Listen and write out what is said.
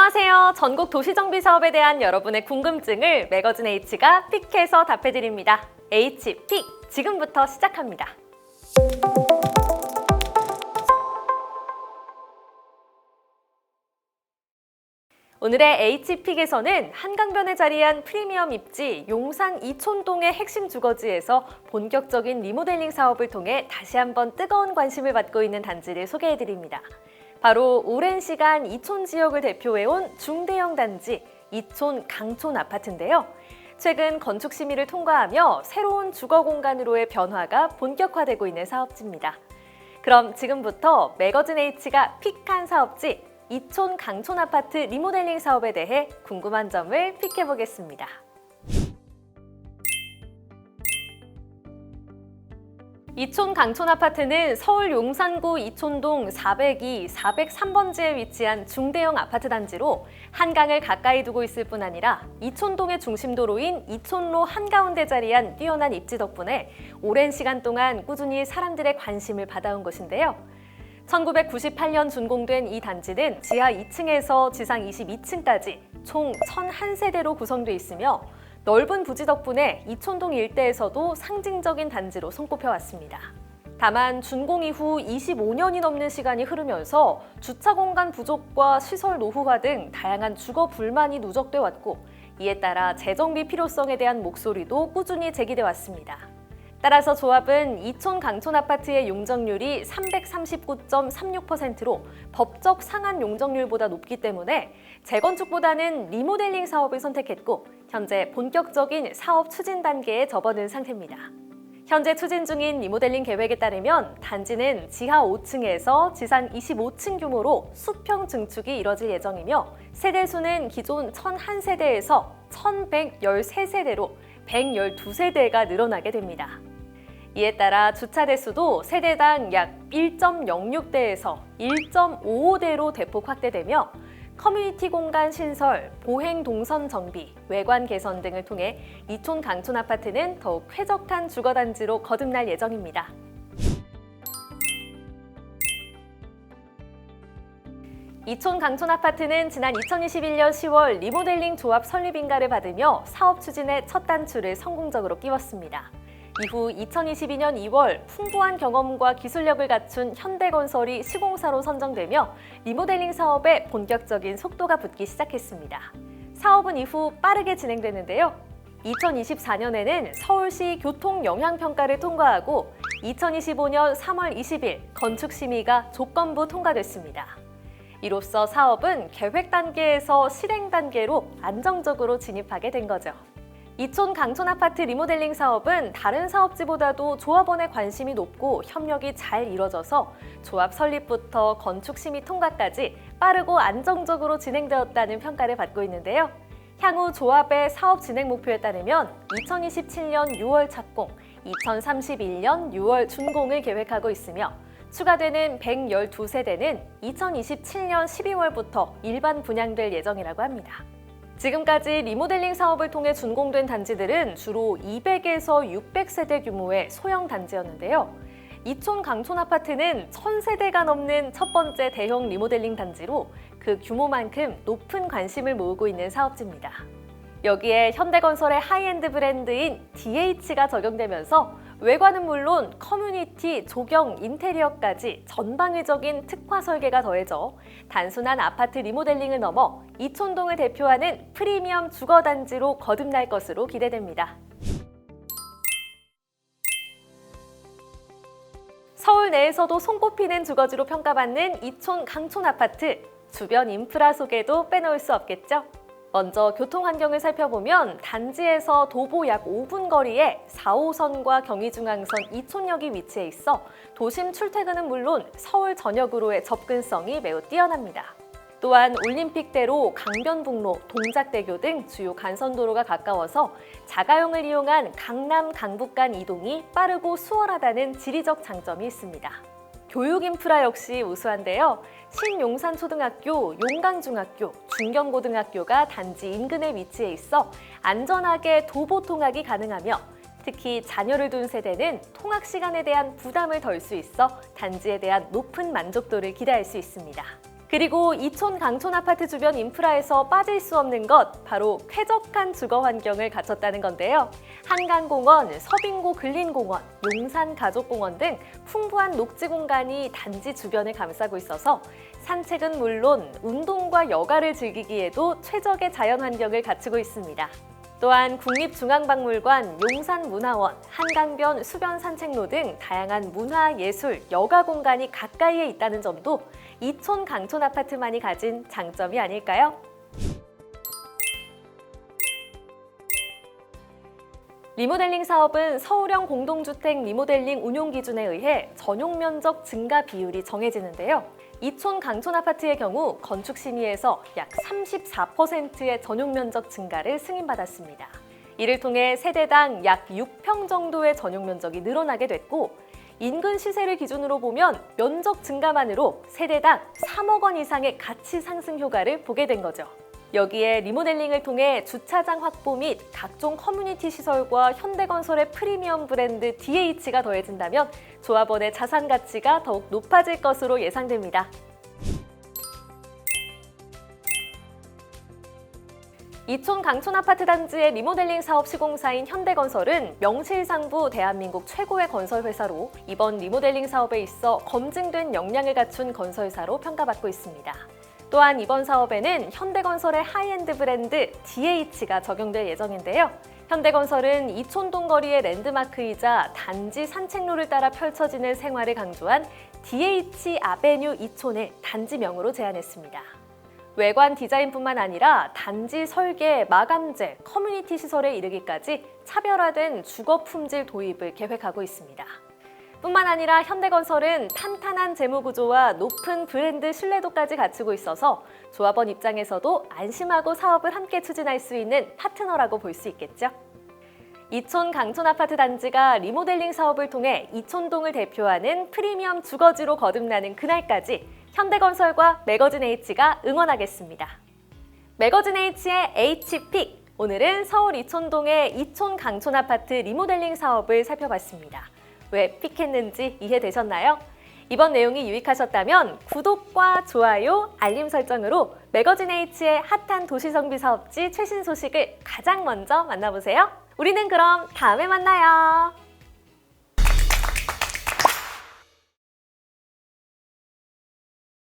안녕하세요. 전국 도시정비 사업에 대한 여러분의 궁금증을 매거진 H가 픽해서 답해드립니다. H픽 지금부터 시작합니다. 오늘의 H픽에서는 한강변에 자리한 프리미엄 입지 용산 이촌동의 핵심 주거지에서 본격적인 리모델링 사업을 통해 다시 한번 뜨거운 관심을 받고 있는 단지를 소개해드립니다. 바로 오랜 시간 이촌 지역을 대표해온 중대형 단지 이촌 강촌 아파트인데요. 최근 건축 심의를 통과하며 새로운 주거 공간으로의 변화가 본격화되고 있는 사업지입니다. 그럼 지금부터 매거진 H가 픽한 사업지 이촌 강촌 아파트 리모델링 사업에 대해 궁금한 점을 픽해보겠습니다. 이촌 강촌 아파트는 서울 용산구 이촌동 402, 403번지에 위치한 중대형 아파트 단지로 한강을 가까이 두고 있을 뿐 아니라 이촌동의 중심도로인 이촌로 한가운데 자리한 뛰어난 입지 덕분에 오랜 시간 동안 꾸준히 사람들의 관심을 받아온 곳인데요. 1998년 준공된 이 단지는 지하 2층에서 지상 22층까지 총 1001세대로 구성되어 있으며 넓은 부지 덕분에 이촌동 일대에서도 상징적인 단지로 손꼽혀왔습니다. 다만 준공 이후 25년이 넘는 시간이 흐르면서 주차 공간 부족과 시설 노후화 등 다양한 주거 불만이 누적돼 왔고 이에 따라 재정비 필요성에 대한 목소리도 꾸준히 제기돼 왔습니다. 따라서 조합은 이촌 강촌 아파트의 용적률이 339.36%로 법적 상한 용적률보다 높기 때문에 재건축보다는 리모델링 사업을 선택했고 현재 본격적인 사업 추진 단계에 접어든 상태입니다. 현재 추진 중인 리모델링 계획에 따르면 단지는 지하 5층에서 지상 25층 규모로 수평 증축이 이뤄질 예정이며 세대수는 기존 1001세대에서 1113세대로 112세대가 늘어나게 됩니다. 이에 따라 주차 대수도 세대당 약 1.06대에서 1.55대로 대폭 확대되며 커뮤니티 공간 신설, 보행 동선 정비, 외관 개선 등을 통해 이촌 강촌 아파트는 더욱 쾌적한 주거단지로 거듭날 예정입니다. 이촌 강촌 아파트는 지난 2021년 10월 리모델링 조합 설립 인가를 받으며 사업 추진에 첫 단추를 성공적으로 끼웠습니다. 이후 2022년 2월 풍부한 경험과 기술력을 갖춘 현대건설이 시공사로 선정되며 리모델링 사업에 본격적인 속도가 붙기 시작했습니다. 사업은 이후 빠르게 진행되는데요. 2024년에는 서울시 교통영향평가를 통과하고 2025년 3월 20일 건축 심의가 조건부 통과됐습니다. 이로써 사업은 계획 단계에서 실행 단계로 안정적으로 진입하게 된 거죠. 이촌 강촌 아파트 리모델링 사업은 다른 사업지보다도 조합원의 관심이 높고 협력이 잘 이뤄져서 조합 설립부터 건축 심의 통과까지 빠르고 안정적으로 진행되었다는 평가를 받고 있는데요. 향후 조합의 사업 진행 목표에 따르면 2027년 6월 착공, 2031년 6월 준공을 계획하고 있으며 추가되는 112세대는 2027년 12월부터 일반 분양될 예정이라고 합니다. 지금까지 리모델링 사업을 통해 준공된 단지들은 주로 200에서 600세대 규모의 소형 단지였는데요. 이촌 강촌 아파트는 1000세대가 넘는 첫 번째 대형 리모델링 단지로 그 규모만큼 높은 관심을 모으고 있는 사업지입니다. 여기에 현대건설의 하이엔드 브랜드인 DH가 적용되면서 외관은 물론 커뮤니티, 조경, 인테리어까지 전방위적인 특화 설계가 더해져 단순한 아파트 리모델링을 넘어 이촌동을 대표하는 프리미엄 주거단지로 거듭날 것으로 기대됩니다. 서울 내에서도 손꼽히는 주거지로 평가받는 이촌 강촌 아파트, 주변 인프라 소개도 빼놓을 수 없겠죠? 먼저 교통 환경을 살펴보면 단지에서 도보 약 5분 거리에 4호선과 경의중앙선 이촌역이 위치해 있어 도심 출퇴근은 물론 서울 전역으로의 접근성이 매우 뛰어납니다. 또한 올림픽대로, 강변북로, 동작대교 등 주요 간선도로가 가까워서 자가용을 이용한 강남, 강북 간 이동이 빠르고 수월하다는 지리적 장점이 있습니다. 교육 인프라 역시 우수한데요. 신용산초등학교, 용강중학교, 중경고등학교가 단지 인근에 위치해 있어 안전하게 도보 통학이 가능하며 특히 자녀를 둔 세대는 통학 시간에 대한 부담을 덜 수 있어 단지에 대한 높은 만족도를 기대할 수 있습니다. 그리고 이촌 강촌 아파트 주변 인프라에서 빠질 수 없는 것, 바로 쾌적한 주거 환경을 갖췄다는 건데요. 한강공원, 서빙고 근린공원, 용산 가족공원 등 풍부한 녹지 공간이 단지 주변을 감싸고 있어서 산책은 물론 운동과 여가를 즐기기에도 최적의 자연 환경을 갖추고 있습니다. 또한 국립중앙박물관, 용산문화원, 한강변 수변 산책로 등 다양한 문화, 예술, 여가 공간이 가까이에 있다는 점도 이촌 강촌 아파트만이 가진 장점이 아닐까요? 리모델링 사업은 서울형 공동주택 리모델링 운용 기준에 의해 전용 면적 증가 비율이 정해지는데요. 이촌 강촌 아파트의 경우 건축 심의에서 약 34%의 전용 면적 증가를 승인받았습니다. 이를 통해 세대당 약 6평 정도의 전용 면적이 늘어나게 됐고, 인근 시세를 기준으로 보면 면적 증가만으로 세대당 3억 원 이상의 가치 상승 효과를 보게 된 거죠. 여기에 리모델링을 통해 주차장 확보 및 각종 커뮤니티 시설과 현대건설의 프리미엄 브랜드 DH가 더해진다면 조합원의 자산 가치가 더욱 높아질 것으로 예상됩니다. 이촌 강촌 아파트 단지의 리모델링 사업 시공사인 현대건설은 명실상부 대한민국 최고의 건설회사로 이번 리모델링 사업에 있어 검증된 역량을 갖춘 건설사로 평가받고 있습니다. 또한 이번 사업에는 현대건설의 하이엔드 브랜드 DH가 적용될 예정인데요. 현대건설은 이촌동 거리의 랜드마크이자 단지 산책로를 따라 펼쳐지는 생활을 강조한 DH 아베뉴 이촌을 단지명으로 제안했습니다. 외관 디자인뿐만 아니라 단지 설계, 마감재, 커뮤니티 시설에 이르기까지 차별화된 주거 품질 도입을 계획하고 있습니다. 뿐만 아니라 현대건설은 탄탄한 재무구조와 높은 브랜드 신뢰도까지 갖추고 있어서 조합원 입장에서도 안심하고 사업을 함께 추진할 수 있는 파트너라고 볼 수 있겠죠. 이촌 강촌 아파트 단지가 리모델링 사업을 통해 이촌동을 대표하는 프리미엄 주거지로 거듭나는 그날까지 현대건설과 매거진 H가 응원하겠습니다. 매거진 H의 H픽! 오늘은 서울 이촌동의 이촌 강촌 아파트 리모델링 사업을 살펴봤습니다. 왜 픽했는지 이해되셨나요? 이번 내용이 유익하셨다면 구독과 좋아요, 알림 설정으로 매거진 H의 핫한 도시정비 사업지 최신 소식을 가장 먼저 만나보세요. 우리는 그럼 다음에 만나요.